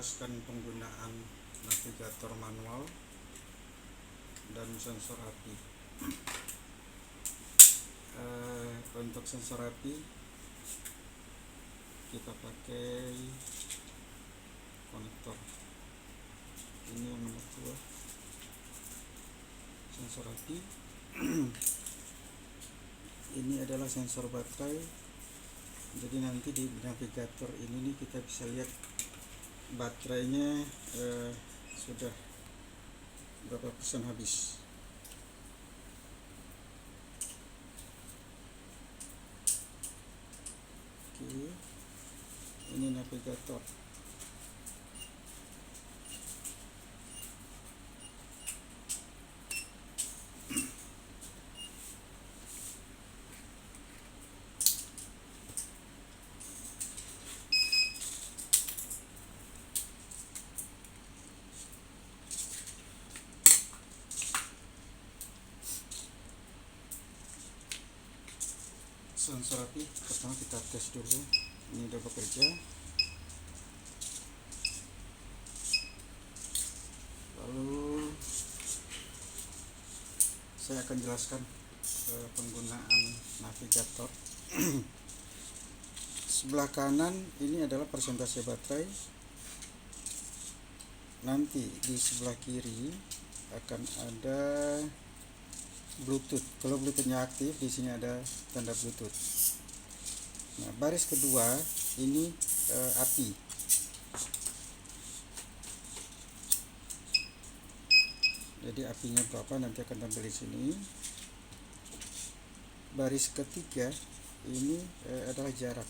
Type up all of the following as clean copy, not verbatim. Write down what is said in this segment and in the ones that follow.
menjelaskan penggunaan navigator manual dan sensor api. Untuk sensor api kita pakai konektor ini yang nomor 2, sensor api. Ini adalah sensor baterai, jadi nanti di navigator ini nih kita bisa lihat baterainya sudah berapa persen habis. Oke, ini navigator. Sensor api pertama kita tes dulu, ini udah bekerja. Lalu saya akan jelaskan penggunaan navigator. Sebelah kanan ini adalah persentase baterai. Nanti di sebelah kiri akan ada Bluetooth. Kalau Bluetoothnya aktif, di sini ada tanda Bluetooth. Nah, baris kedua ini api. Jadi apinya berapa nanti akan tampil di sini. Baris ketiga ini adalah jarak.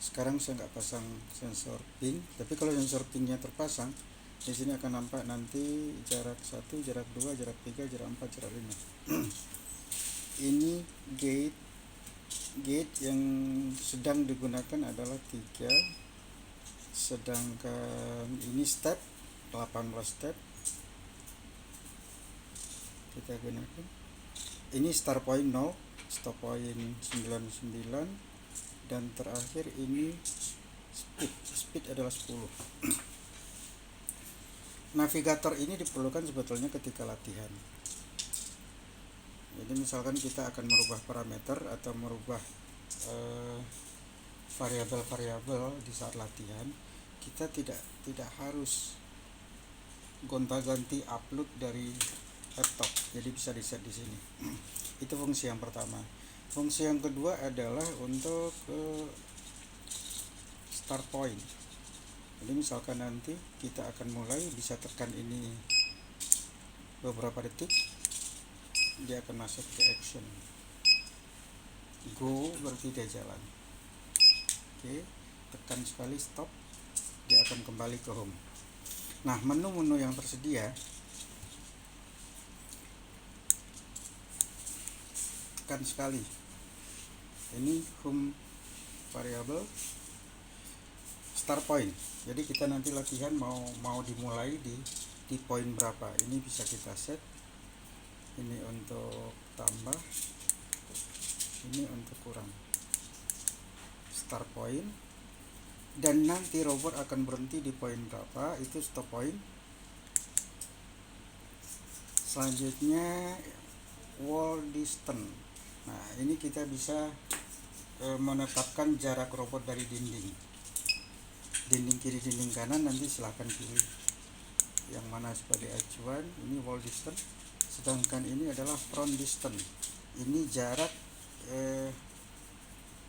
Sekarang saya nggak pasang sensor ping, tapi kalau sensor pingnya terpasang, di sini akan nampak nanti jarak 1, jarak 2, jarak 3, jarak 4, jarak 5. Ini gate yang sedang digunakan adalah 3, sedangkan ini step 18 step kita gunakan. Ini start point 0, stop point 99, dan terakhir ini speed adalah 10. Navigator ini diperlukan sebetulnya ketika latihan. Jadi misalkan kita akan merubah parameter atau merubah variabel-variabel di saat latihan, kita tidak harus gonta-ganti upload dari laptop. Jadi bisa di set di sini. Itu fungsi yang pertama. Fungsi yang kedua adalah untuk start point. Jadi misalkan nanti kita akan mulai, bisa tekan ini beberapa detik, dia akan masuk ke action. Go berarti dia jalan. Oke, tekan sekali stop, dia akan kembali ke home. Nah, menu-menu yang tersedia, tekan sekali. Ini home variable, start point. Jadi kita nanti latihan mau dimulai di poin berapa. Ini bisa kita set. Ini untuk tambah, ini untuk kurang. Start point. Dan nanti robot akan berhenti di poin berapa, itu stop point. Selanjutnya wall distance. Nah, ini kita bisa menetapkan jarak robot dari dinding kiri, dinding kanan, nanti silahkan pilih yang mana sebagai acuan. Ini wall distance, sedangkan ini adalah front distance. Ini jarak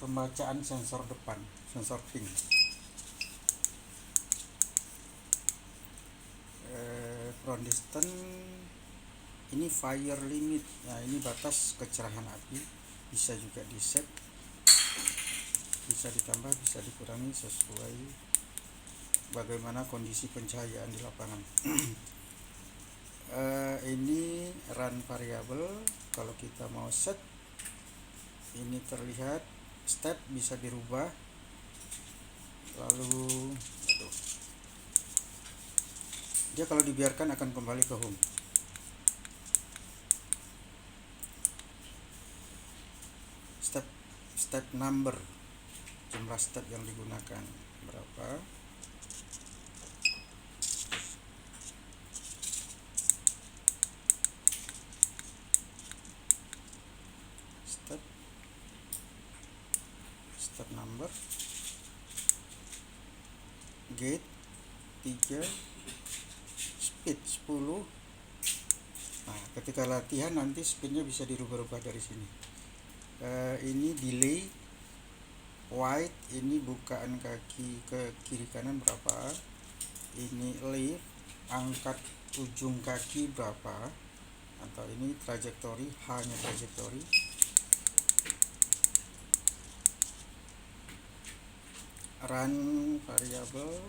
pembacaan sensor depan, sensor ping. Front distance ini fire limit. Nah, ini batas kecerahan api, bisa juga di set, bisa ditambah, bisa dikurangi sesuai bagaimana kondisi pencahayaan di lapangan. Ini run variable. Kalau kita mau set, ini terlihat step bisa dirubah. Lalu dia kalau dibiarkan akan kembali ke home. Step number, jumlah step yang digunakan berapa. number, gate 3, speed 10. Nah, ketika latihan nanti speednya bisa dirubah-rubah dari sini. Ini delay, wide, ini bukaan kaki ke kiri kanan berapa, ini lift, angkat ujung kaki berapa, atau ini trajectory, hanya trajectory. Run variable.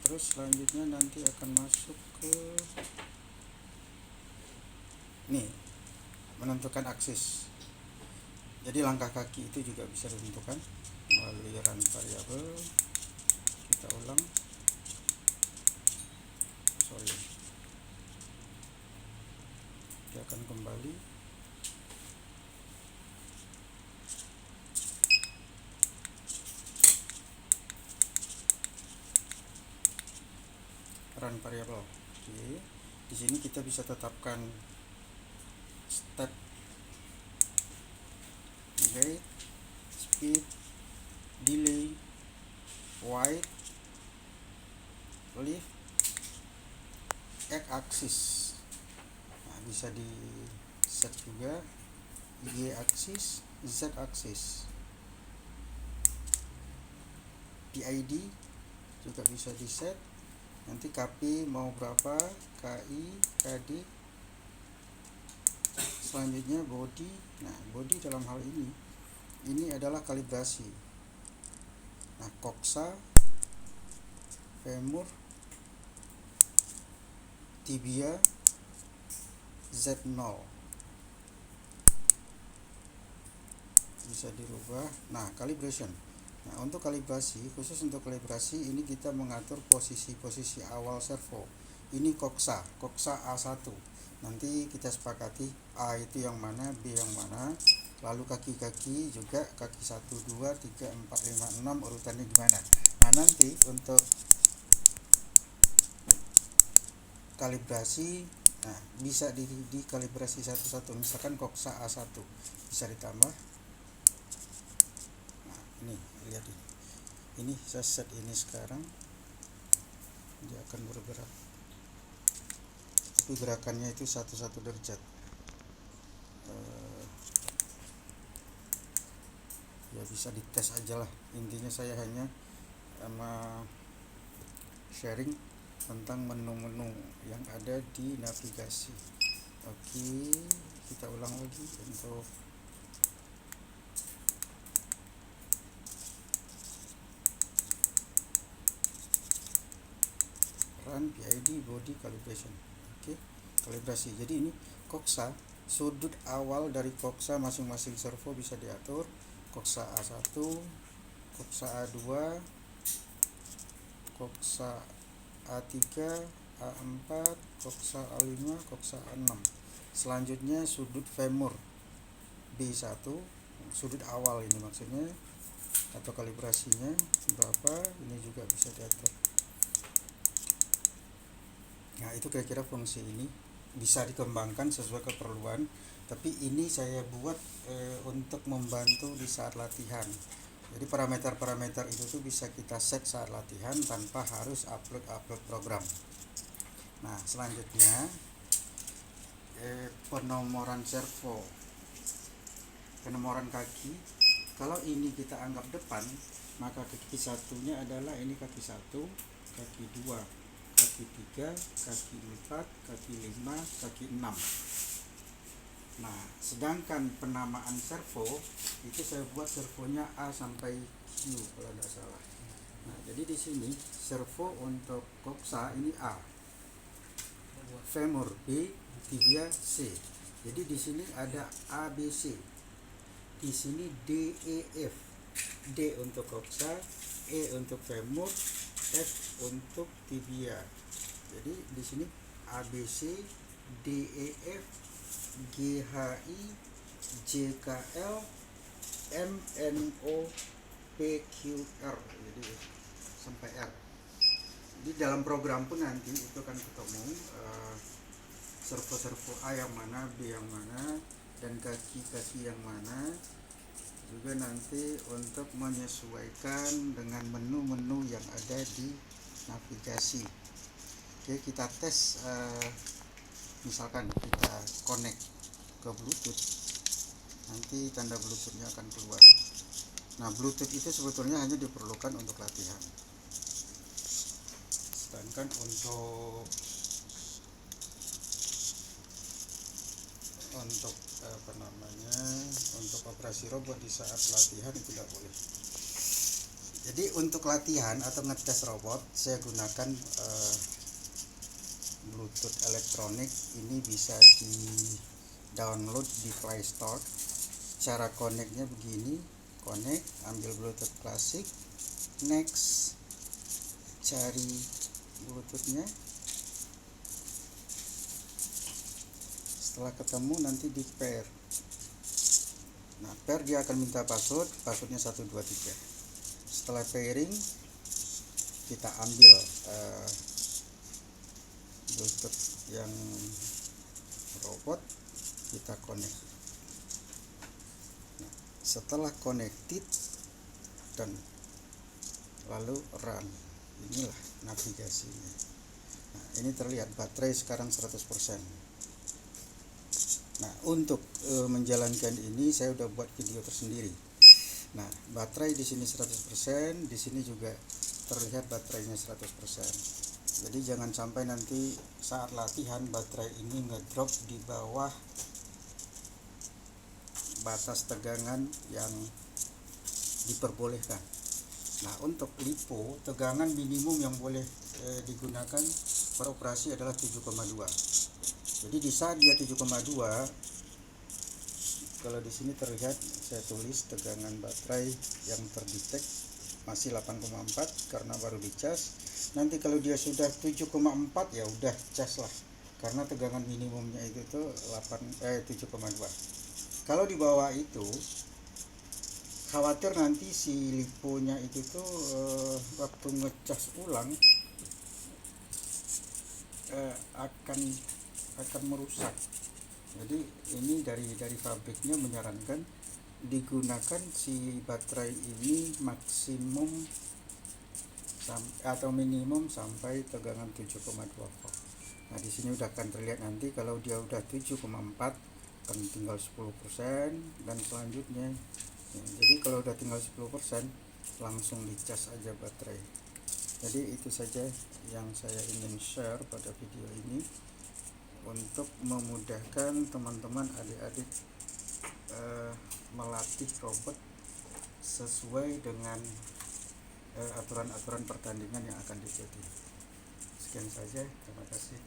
Terus selanjutnya nanti akan masuk ke nih, menentukan aksis. Jadi langkah kaki itu juga bisa ditentukan melalui run variable. Kita ulang. Dia akan kembali. Run variable. Oke. Di sini kita bisa tetapkan step, gate, speed, delay, wide, lift, x axis. Nah, bisa di set juga y axis, z axis. PID juga bisa di set. Nanti KP mau berapa, KI, KD. Selanjutnya body. Nah, body dalam hal ini adalah kalibrasi. Nah, koksa, femur, tibia, Z0 bisa dirubah. Nah, calibration. Nah, untuk kalibrasi, khusus untuk kalibrasi ini kita mengatur posisi-posisi awal servo. Ini koksa A1. Nanti kita sepakati A itu yang mana, B yang mana. Lalu kaki-kaki juga, kaki 1, 2, 3, 4, 5, 6 urutannya gimana. Nah, nanti untuk kalibrasi, nah, bisa di kalibrasi satu-satu. Misalkan koksa A1 bisa ditambah. Nah, ini lihat ini saya set ini sekarang, dia akan bergerak, tapi gerakannya itu 1 derajat. Ya bisa dites aja lah. Intinya saya hanya sharing tentang menu-menu yang ada di navigasi. Oke, kita ulang lagi untuk run, PID, body, calibration. Oke, kalibrasi. Jadi ini koksa, sudut awal dari koksa masing-masing servo bisa diatur. Koksa A1, koksa A2, koksa A3, A4, koksa A5, koksa A6. Selanjutnya sudut femur B1, sudut awal ini maksudnya, atau kalibrasinya berapa, ini juga bisa diatur. Nah, itu kira-kira fungsi ini bisa dikembangkan sesuai keperluan, tapi ini saya buat untuk membantu di saat latihan. Jadi parameter-parameter itu tuh bisa kita set saat latihan tanpa harus upload program. Nah, selanjutnya penomoran servo, penomoran kaki. Kalau ini kita anggap depan, maka kaki satunya adalah ini kaki 1, kaki 2, kaki 3, kaki 4, kaki 5, kaki 6. Nah, sedangkan penamaan servo itu saya buat servonya A sampai Q kalau tidak salah. Nah, jadi di sini servo untuk koksa ini A, femur B, tibia C. Jadi di sini ada A, B, C. Di sini D, E, F. D untuk koksa, E untuk femur, F untuk tibia. Jadi di sini A, B, C, D, E, F, G, H, I, J, K, L, M, N, O, P, Q, R. Jadi sampai R. Di dalam program pun nanti itu kan ketemu servo-servo A yang mana, B yang mana, dan kaki-kaki yang mana. juga nanti untuk menyesuaikan dengan menu-menu yang ada di navigasi. Oke, kita tes, misalkan kita connect ke Bluetooth, nanti tanda Bluetoothnya akan keluar. Nah, Bluetooth itu sebetulnya hanya diperlukan untuk latihan, sedangkan untuk untuk operasi robot di saat latihan tidak boleh. Jadi untuk latihan atau ngetes robot saya gunakan Bluetooth elektronik. Ini bisa di download di Play Store. Cara connectnya begini: connect, ambil Bluetooth klasik, next, cari Bluetoothnya. Setelah ketemu nanti di pair. Nah, pair dia akan minta passwordnya 123. Setelah pairing, kita ambil Bluetooth yang robot, kita connect. Nah, setelah connected dan lalu run, inilah navigasinya. Nah, ini terlihat baterai sekarang 100%. Nah, untuk menjalankan ini saya udah buat video tersendiri. Nah, baterai di sini 100%, di sini juga terlihat baterainya 100%. Jadi jangan sampai nanti saat latihan baterai ini ngedrop di bawah batas tegangan yang diperbolehkan. Nah, untuk lipo tegangan minimum yang boleh digunakan beroperasi adalah 7,2. Jadi di saat dia 7,2, kalau di sini terlihat saya tulis tegangan baterai yang terdetek masih 8,4 karena baru dicas. Nanti kalau dia sudah 7,4 ya udah cas lah, karena tegangan minimumnya itu tuh 7,2. Kalau di bawah itu khawatir nanti si liponya itu tuh waktu ngecas ulang akan merusak. Jadi ini dari pabriknya menyarankan digunakan si baterai ini maksimum atau minimum sampai tegangan 7,2 volt. Nah, di sini udah akan terlihat nanti kalau dia udah 7,4 kan tinggal 10% dan selanjutnya. Jadi kalau udah tinggal 10% langsung dicas aja baterai. Jadi itu saja yang saya ingin share pada video ini untuk memudahkan teman-teman adik-adik melatih robot sesuai dengan aturan-aturan pertandingan yang akan diikuti. Sekian saja, terima kasih.